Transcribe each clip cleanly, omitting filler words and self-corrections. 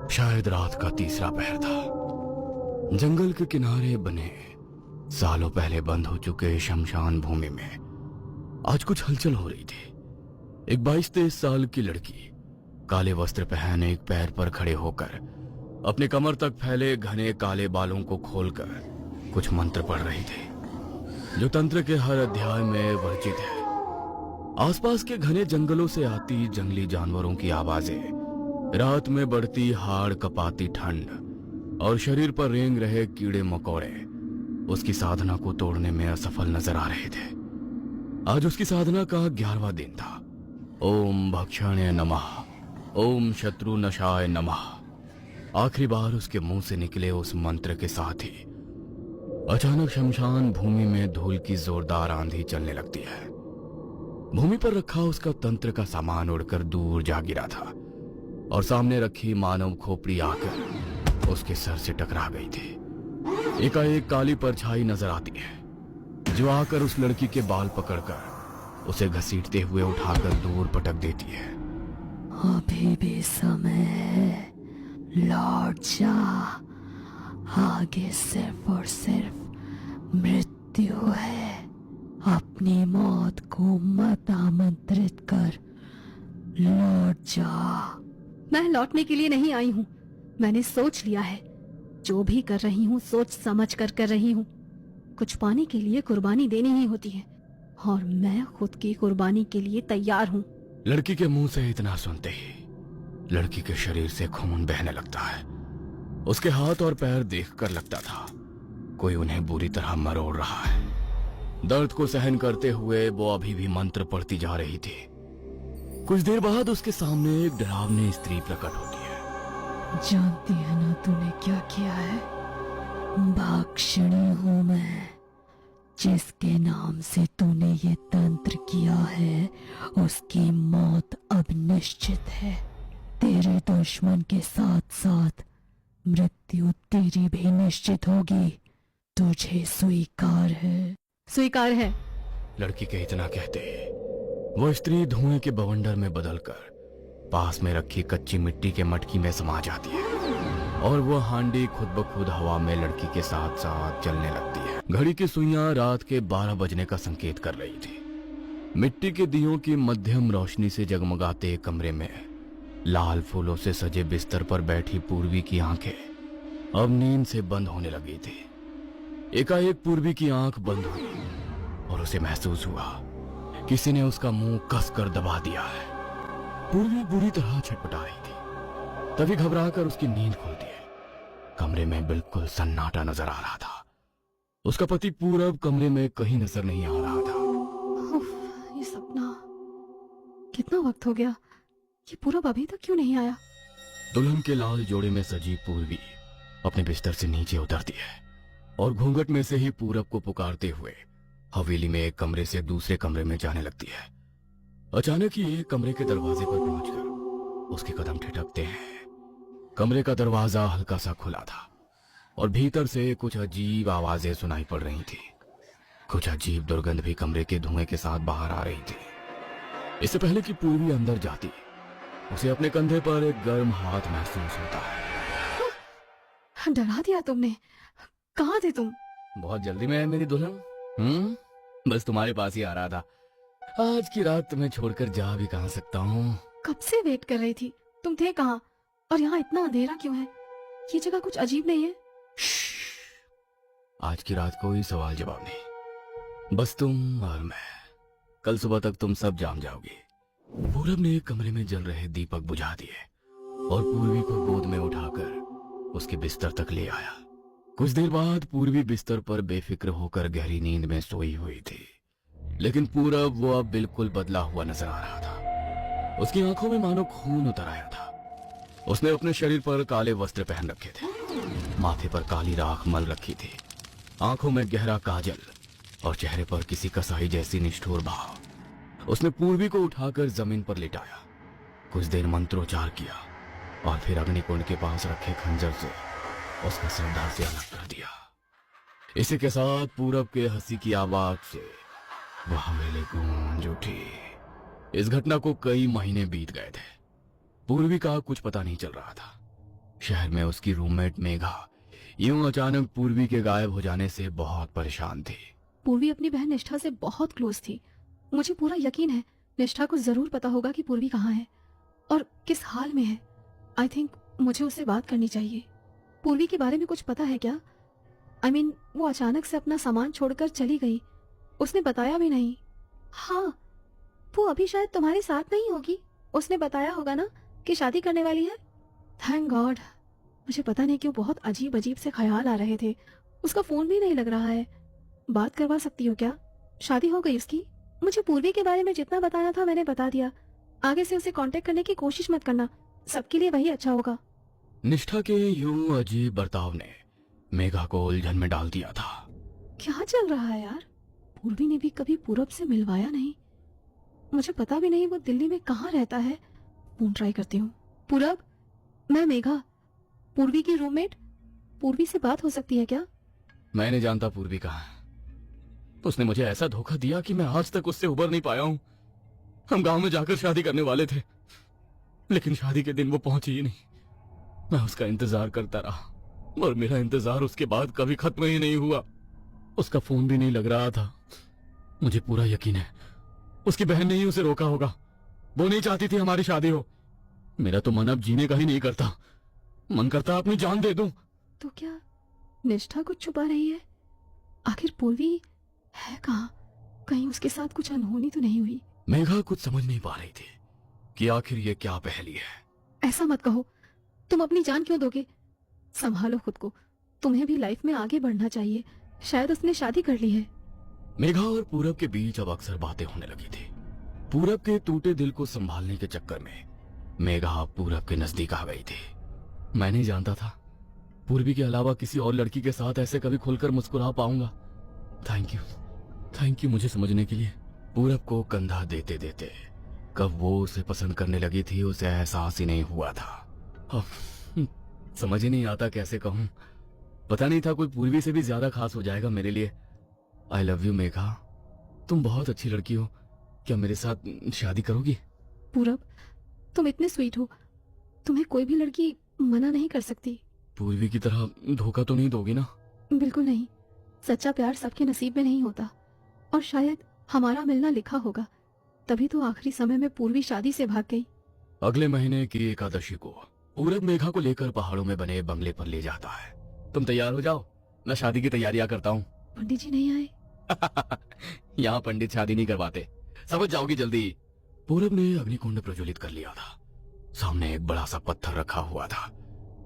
शायद रात का तीसरा पहर था। जंगल के किनारे बने सालों पहले बंद हो चुके शमशान भूमि में आज कुछ हलचल हो रही थी। एक 22-23 साल की लड़की काले वस्त्र पहने एक पैर पर खड़े होकर अपने कमर तक फैले घने काले बालों को खोलकर कुछ मंत्र पढ़ रही थी, जो तंत्र के हर अध्याय में वर्जित है। आसपास के घने जंगलों से आती जंगली जानवरों की आवाजें, रात में बढ़ती हाड़ कपाती ठंड और शरीर पर रेंग रहे कीड़े मकोड़े उसकी साधना को तोड़ने में असफल नजर आ रहे थे। आज उसकी साधना का 11वां दिन था। ओम भक्षणे नमः, ओम शत्रुनशाय नमः। आखिरी बार उसके मुंह से निकले उस मंत्र के साथ ही अचानक शमशान भूमि में धूल की जोरदार आंधी चलने लगती है। भूमि पर रखा उसका तंत्र का सामान उड़कर दूर जा गिरा था और सामने रखी मानव खोपड़ी आकर उसके सर से टकरा गई थी। एकाएक काली परछाई नजर आती है जो आकर उस लड़की के बाल पकड़कर उसे घसीटते हुए उठाकर दूर पटक देती है। अभी भी समय है, लौट जा। आगे सिर्फ और सिर्फ मृत्यु है। अपनी मौत को मत आमंत्रित कर, लौट जा। मैं लौटने के लिए नहीं आई हूँ। मैंने सोच लिया है। जो भी कर रही हूँ सोच समझ कर रही हूँ। कुछ पाने के लिए कुर्बानी देनी ही होती है और मैं खुद की कुर्बानी के लिए तैयार हूँ। लड़की के मुंह से इतना सुनते ही लड़की के शरीर से खून बहने लगता है। उसके हाथ और पैर देखकर लगता था कोई उन्हें बुरी तरह मरोड़ रहा है। दर्द को सहन करते हुए वो अभी भी मंत्र पढ़ती जा रही थी। कुछ देर बाद उसके सामने एक डरावनी स्त्री प्रकट होती है। जानती है ना तूने क्या किया है? भाक्षिणी हूं मैं। जिसके नाम से तूने ये तंत्र किया है उसकी मौत अब निश्चित है। तेरे दुश्मन के साथ साथ मृत्यु तेरी भी निश्चित होगी। तुझे स्वीकार है? स्वीकार है। लड़की के इतना कहते ही वो स्त्री धुएं के बवंडर में बदलकर पास में रखी कच्ची मिट्टी के मटकी में समा जाती है और वो हांडी खुद ब खुद हवा में लड़की के साथ साथ चलने लगती है। घड़ी की सुइयां रात के 12 बजने का संकेत कर रही थी। मिट्टी के दियों की मध्यम रोशनी से जगमगाते कमरे में लाल फूलों से सजे बिस्तर पर बैठी पूर्वी की आंखें अब नींद से बंद होने लगी थी। एकाएक पूर्वी की आंख बंद हुई और उसे महसूस हुआ किसी ने उसका मुंह कसकर दबा दिया है। पूर्वी बुरी तरह छटपटा रही थी। तभी घबराकर उसकी नींद खुलती है। कमरे में बिल्कुल सन्नाटा नजर आ रहा था। उसका पति पूरब कमरे में कहीं नजर नहीं आ रहा था। उफ, ये सपना। कितना वक्त हो गया? ये पूरब अभी तक क्यों नहीं आया? दुल्हन के लाल जोड़े में सजी पूर्वी अपने बिस्तर से नीचे उतरती है और घूंघट में से ही पूरब को पुकारते हुए हवेली में एक कमरे से दूसरे कमरे में जाने लगती है। अचानक ही एक कमरे के दरवाजे पर पहुंचकर उसके कदम ठिठकते हैं। कमरे का दरवाजा हल्का सा खुला था और भीतर से कुछ अजीब आवाजें सुनाई पड़ रही थी। कुछ अजीब दुर्गंध भी कमरे के धुएं के साथ बाहर आ रही थी। इससे पहले कि पूर्वी अंदर जाती उसे अपने कंधे पर एक गर्म हाथ महसूस होता है। डरा दिया तुमने। कहाँ थे तुम? बहुत जल्दी में है मेरी दुल्हन। बस तुम्हारे पास ही आ रहा था। आज की रात तुम्हें छोड़कर जा भी कहाँ सकता हूँ। कब से वेट कर रही थी। तुम थे कहाँ? और यहाँ इतना अंधेरा क्यों है? ये जगह कुछ अजीब नहीं है? आज की रात कोई सवाल जवाब नहीं, बस तुम और मैं। कल सुबह तक तुम सब जान जाओगे। पूरब ने एक कमरे में जल रहे दीपक बुझा दिए और पूर्वी को गोद में उठाकर उसके बिस्तर तक ले आया। कुछ देर बाद पूर्वी बिस्तर पर बेफिक्र होकर गहरी नींद में सोई हुई थी, लेकिन पूरब वो अब बिल्कुल बदला हुआ नजर आ रहा था। उसकी आंखों में मानो खून उतर आया था। उसने अपने शरीर पर काले वस्त्र पहन रखे थे, माथे पर काली राख मल रखी थी, आंखों में गहरा काजल और चेहरे पर किसी कसाई जैसी निष्ठुर भाव। उसने पूर्वी को उठाकर जमीन पर लिटाया, कुछ देर मंत्रोच्चार किया और फिर अग्निकुंड के पास रखे खंजर से उसका श्रद्धा से अलग कर दिया। इसी के साथ पूरब के हंसी की आवाज से वह हवेली गूंज उठी। इस घटना को कई महीने बीत गए थे। पूर्वी का कुछ पता नहीं चल रहा था। शहर में उसकी रूममेट मेघा यूं अचानक पूर्वी के गायब हो जाने से बहुत परेशान थी। पूर्वी अपनी बहन निष्ठा से बहुत क्लोज थी। मुझे पूरा यकीन है निष्ठा को जरूर पता होगा कि पूर्वी कहाँ है और किस हाल में है। आई थिंक मुझे उससे बात करनी चाहिए। पूर्वी के बारे में कुछ पता है क्या? आई मीन वो अचानक से अपना सामान छोड़कर चली गई, उसने बताया भी नहीं। हाँ, वो अभी शायद तुम्हारे साथ नहीं होगी। उसने बताया होगा ना कि शादी करने वाली है। Thank God. मुझे पता नहीं क्यों बहुत अजीब अजीब से ख्याल आ रहे थे। उसका फोन भी नहीं लग रहा है। बात करवा सकती हो क्या? शादी हो गई उसकी? मुझे पूर्वी के बारे में जितना बताना था मैंने बता दिया। आगे से उसे कांटेक्ट करने की कोशिश मत करना, सबके लिए वही अच्छा होगा। निष्ठा के यूं अजीब बर्ताव ने मेघा को उलझन में डाल दिया था। क्या चल रहा है यार? पूर्वी ने भी कभी पूरब से मिलवाया नहीं। मुझे पता भी नहीं वो दिल्ली में कहाँ रहता है। फोन ट्राई करती हूँ। पूरब, मैं मेघा, पूर्वी की रूममेट। पूर्वी से बात हो सकती है क्या? मैं नहीं जानता पूर्वी कहाँ है। उसने मुझे ऐसा धोखा दिया कि मैं आज तक उससे उबर नहीं पाया हूँ। हम गांव में जाकर शादी करने वाले थे, लेकिन शादी के दिन वो पहुंची ही नहीं। मैं उसका इंतजार करता रहा और मेरा इंतजार उसके बाद कभी खत्म ही नहीं हुआ। उसका फोन भी नहीं लग रहा था। मुझे पूरा यकीन है उसकी बहन ने ही उसे रोका होगा। वो नहीं चाहती थी हमारी शादी हो। मेरा तो मन अब जीने का ही नहीं करता। मन करता अपनी जान दे दूं। तो क्या निष्ठा कुछ छुपा रही है? आखिर पूर्वी है कहाँ? कहीं उसके साथ कुछ अनहोनी तो नहीं हुई? मेघा कुछ समझ नहीं पा रही थी कि आखिर ये क्या पहेली है। ऐसा मत कहो। तुम अपनी जान क्यों दोगे? संभालो खुद को। तुम्हें भी लाइफ में आगे बढ़ना चाहिए। शायद उसने शादी कर ली है। मेघा और पूरब के बीच अब अक्सर बातें होने लगी थी। पूरब के टूटे दिल को संभालने के चक्कर में मेघा पूरब के नजदीक आ गई थी। मैं नहीं जानता था पूर्वी के अलावा किसी और लड़की के साथ ऐसे कभी खुलकर मुस्कुरा पाऊंगा। थैंक यू मुझे समझने के लिए। पूरब को कंधा देते देते कब वो उसे पसंद करने लगी थी उसे एहसास ही नहीं हुआ था। अब समझ ही नहीं आता कैसे कहूं। पता नहीं था कोई पूर्वी से भी ज्यादा खास हो जाएगा मेरे लिए। आई लव यू मेघा, तुम बहुत अच्छी लड़की हो। क्या मेरे साथ शादी करोगी? पूरब, तुम इतने स्वीट हो, तुम्हें कोई भी लड़की मना नहीं कर सकती। पूर्वी की तरह धोखा तो नहीं दोगी ना? बिल्कुल नहीं। सच्चा प्यार सबके नसीब में नहीं होता और शायद हमारा मिलना लिखा होगा। तभी तो आखिरी समय में पूर्वी शादी से भाग गई। अगले महीने की एकादशी को पूरब मेघा को लेकर पहाड़ों में बने बंगले पर ले जाता है। तुम तैयार हो जाओ, मैं शादी की तैयारियां करता हूँ। पंडित जी नहीं आए? यहाँ पंडित शादी नहीं करवाते, समझ जाओगी जल्दी। पूरब ने अग्निकुंड प्रज्वलित कर लिया था। सामने एक बड़ा सा पत्थर रखा हुआ था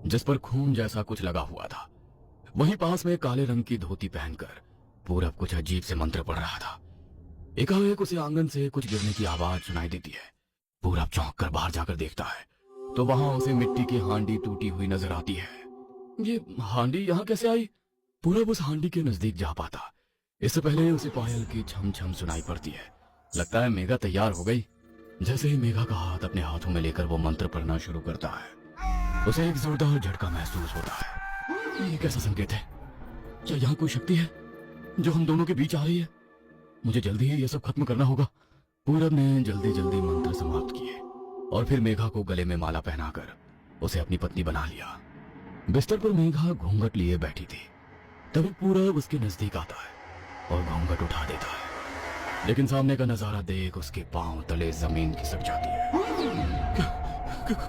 जिस पर खून जैसा कुछ लगा हुआ था। वहीं पास में काले रंग की धोती पहनकर पूरब कुछ अजीब से मंत्र पढ़ रहा था। एकाएक उसे आंगन से कुछ गिरने की आवाज सुनाई देती है। पूरब चौंक कर बाहर जाकर देखता है तो वहां उसे मिट्टी की हांडी टूटी हुई नजर आती है। ये हांडी यहाँ कैसे आई? पूरब उस हांडी के नजदीक जा पाता। इससे पहले उसे पायल की छम छम सुनाई पड़ती है। लगता है मेघा तैयार हो गई। जैसे ही मेघा का हाथ अपने हाथों में लेकर वो मंत्र पढ़ना शुरू करता है उसे एक जोरदार झटका महसूस होता है। ये कैसा संकेत है? क्या यहाँ कोई शक्ति है जो हम दोनों के बीच आ रही है? मुझे जल्दी ही ये सब खत्म करना होगा। पूरब ने जल्दी जल्दी मंत्र समाप्त किए और फिर मेघा को गले में माला पहनाकर उसे अपनी पत्नी बना लिया। बिस्तर पर मेघा घूंघट लिए बैठी थी। तभी पूरब उसके नजदीक आता है और घूंघट उठा देता है, लेकिन सामने का नजारा देख उसके पांव तले जमीन खिसक जाती है।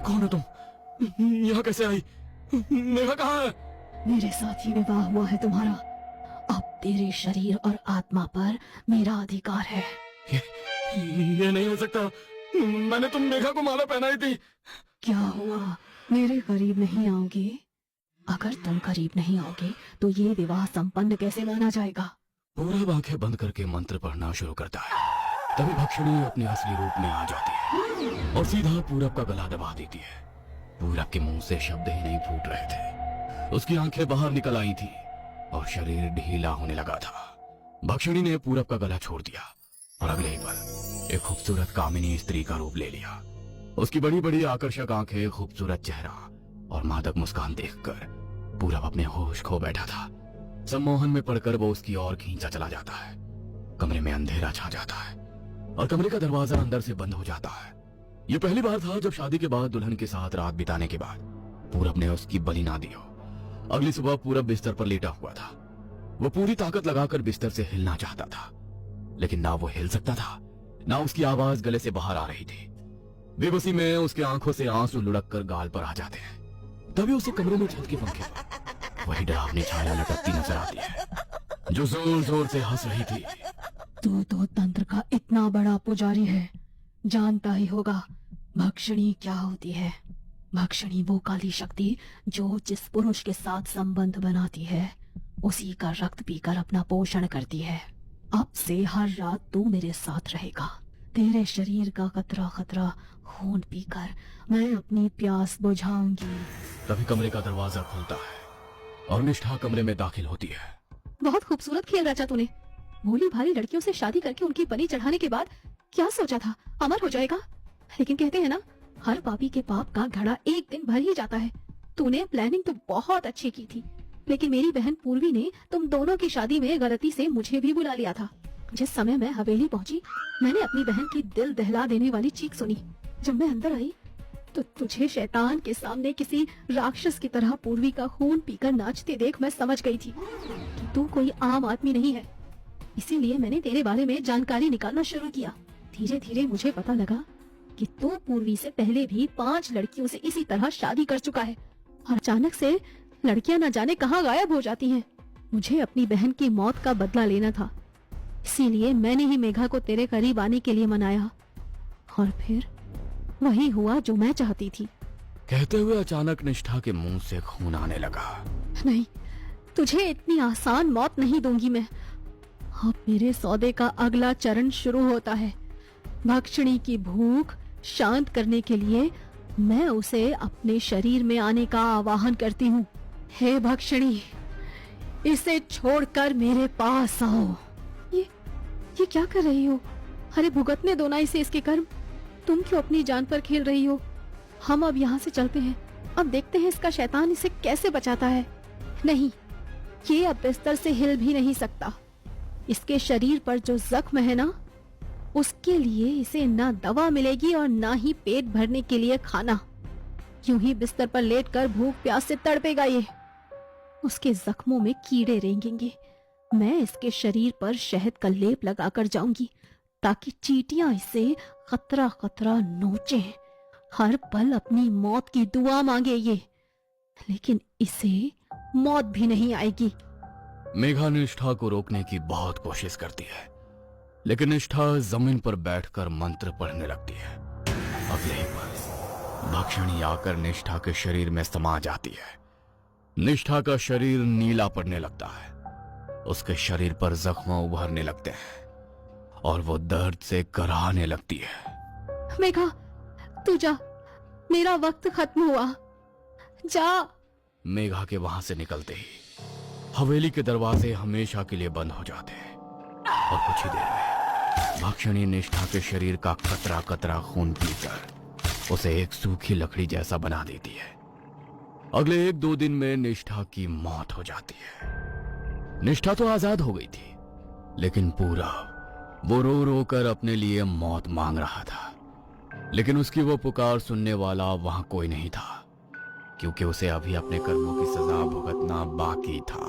कौन हो तुम? यहाँ कैसे आई? मेघा कहाँ है? मेरे साथ ही विवाह हुआ है तुम्हारा। अब तेरे शरीर और आत्मा पर मेरा अधिकार है। ये नहीं हो सकता। मैंने तुम मेघा को माला पहनाई थी। क्या हुआ? मेरे करीब नहीं आओगे? अगर तुम करीब नहीं आओगे तो ये विवाह संपन्न कैसे माना जाएगा? पूरब आंखें बंद करके मंत्र पढ़ना शुरू करता है। तभी भक्षिणी अपने असली रूप में आ जाती है और सीधा पूरब का गला दबा देती है। पूरब के मुंह से शब्द ही नहीं फूट रहे थे। उसकी आंखें बाहर निकल आई थी और शरीर ढीला होने लगा था। भक्षिणी ने पूरब का गला छोड़ दिया और अगले ही पल एक खूबसूरत कामिनी स्त्री का रूप ले लिया। उसकी बड़ी बड़ी आकर्षक आंखें, खूबसूरत चेहरा और मादक मुस्कान देखकर पूरब अपने होश खो बैठा था। सम्मोहन में पड़कर वो उसकी ओर खींचा चला जाता है। कमरे में अंधेरा छा जाता है और कमरे का दरवाजा अंदर से बंद हो जाता है। ये पहली बार था जब शादी के बाद दुल्हन के साथ रात बिताने के बाद पूरब ने उसकी बलि ना दी हो। अगली सुबह पूरब बिस्तर पर लेटा हुआ था। वो पूरी ताकत लगाकर बिस्तर से हिलना चाहता था, लेकिन ना वो हिल सकता था, ना उसकी आवाज गले से बाहर आ रही थी। बेबसी में उसकी आंखों से आंसू लुढ़क कर गाल पर आ जाते हैं। तभी उसे कमरे में छत के पंखे पर वही डरावनी छाया लटकती नजर आती है, जो जोर जोर से हंस रही थी। तू तो तंत्र का इतना बड़ा पुजारी है, जानता ही होगा भक्षणी क्या होती है। भक्षणी वो काली शक्ति जो जिस पुरुष के साथ संबंध बनाती है उसी का रक्त पीकर अपना पोषण करती है। अब से हर रात तू मेरे साथ रहेगा। तेरे शरीर का कतरा कतरा खून पीकर मैं अपनी प्यास बुझाऊंगी। तभी कमरे का दरवाजा खुलता है और निष्ठा कमरे में दाखिल होती है। बहुत खूबसूरत खेल रचा तूने। भोली भाली लड़कियों से शादी करके उनकी बलि चढ़ाने के बाद क्या सोचा था, अमर हो जाएगा। लेकिन कहते हैं ना, हर पापी के पाप का घड़ा एक दिन भर ही जाता है। तूने प्लानिंग तो बहुत अच्छी की थी, लेकिन मेरी बहन पूर्वी ने तुम दोनों की शादी में गलती से मुझे भी बुला लिया था। जिस समय मैं हवेली पहुंची, मैंने अपनी बहन की दिल दहला देने वाली चीख सुनी। जब मैं अंदर आई तो तुझे शैतान के सामने किसी राक्षस की तरह पूर्वी का खून पीकर नाचते देख मैं समझ गई थी कि तू कोई आम आदमी नहीं है। इसीलिए मैंने तेरे बारे में जानकारी निकालना शुरू किया। धीरे धीरे मुझे पता लगा कि तू पूर्वी से पहले भी 5 लड़कियों से इसी तरह शादी कर चुका है और अचानक से लड़कियां न जाने कहाँ गायब हो जाती हैं। मुझे अपनी बहन की मौत का बदला लेना था, इसीलिए मैंने ही मेघा को तेरे करीब आने के लिए मनाया और फिर वही हुआ जो मैं चाहती थी। कहते हुए अचानक निष्ठा के मुंह से खून आने लगा। नहीं, तुझे इतनी आसान मौत नहीं दूंगी मैं। अब मेरे सौदे का अगला चरण शुरू होता है। भक्षणी की भूख शांत करने के लिए मैं उसे अपने शरीर में आने का आवाहन करती हूँ। हे भक्षणी, इसे छोड़कर मेरे पास आओ। ये क्या कर रही हो? अरे भुगतने दो ना इसे इसके कर्म। तुम क्यों अपनी जान पर खेल रही हो? हम अब यहाँ से चलते हैं। अब देखते हैं इसका शैतान इसे कैसे बचाता है। नहीं, ये अब बिस्तर से हिल भी नहीं सकता। इसके शरीर पर जो जख्म है ना, उसके लिए इसे ना दवा मिलेगी और ना ही पेट भरने के लिए खाना। यूं ही बिस्तर पर लेटकर भूख प्यास से तड़पेगा ये। उसके जख्मों में कीड़े रेंगेंगे। मैं इसके शरीर पर शहद का लेप लगाकर जाऊंगी ताकि चींटियां इसे खतरा खतरा नोचे। हर पल अपनी मौत की दुआ मांगे ये, लेकिन इसे मौत भी नहीं आएगी। मेघा निष्ठा को रोकने की बहुत कोशिश करती है, लेकिन निष्ठा जमीन पर बैठकर मंत्र पढ़ने लगती है। अगले ही पल भक्षणी आकर निष्ठा के शरीर में समा जाती है। निष्ठा का शरीर नीला पड़ने लगता है, उसके शरीर पर जख्म उभरने लगते हैं और वो दर्द से कराहने लगती है। मेघा, तू जा, मेरा वक्त खत्म हुआ, जा। मेघा के वहां से निकलते ही हवेली के दरवाजे हमेशा के लिए बंद हो जाते हैं और कुछ ही देर में भक्षणी निष्ठा के शरीर का कतरा कतरा खून पीकर उसे एक सूखी लकड़ी जैसा बना देती है। अगले 1-2 दिन में निष्ठा की मौत हो जाती है। निष्ठा तो आजाद हो गई थी, लेकिन पूरा वो रो रो कर अपने लिए मौत मांग रहा था। लेकिन उसकी वो पुकार सुनने वाला वहां कोई नहीं था, क्योंकि उसे अभी अपने कर्मों की सजा भुगतना बाकी था।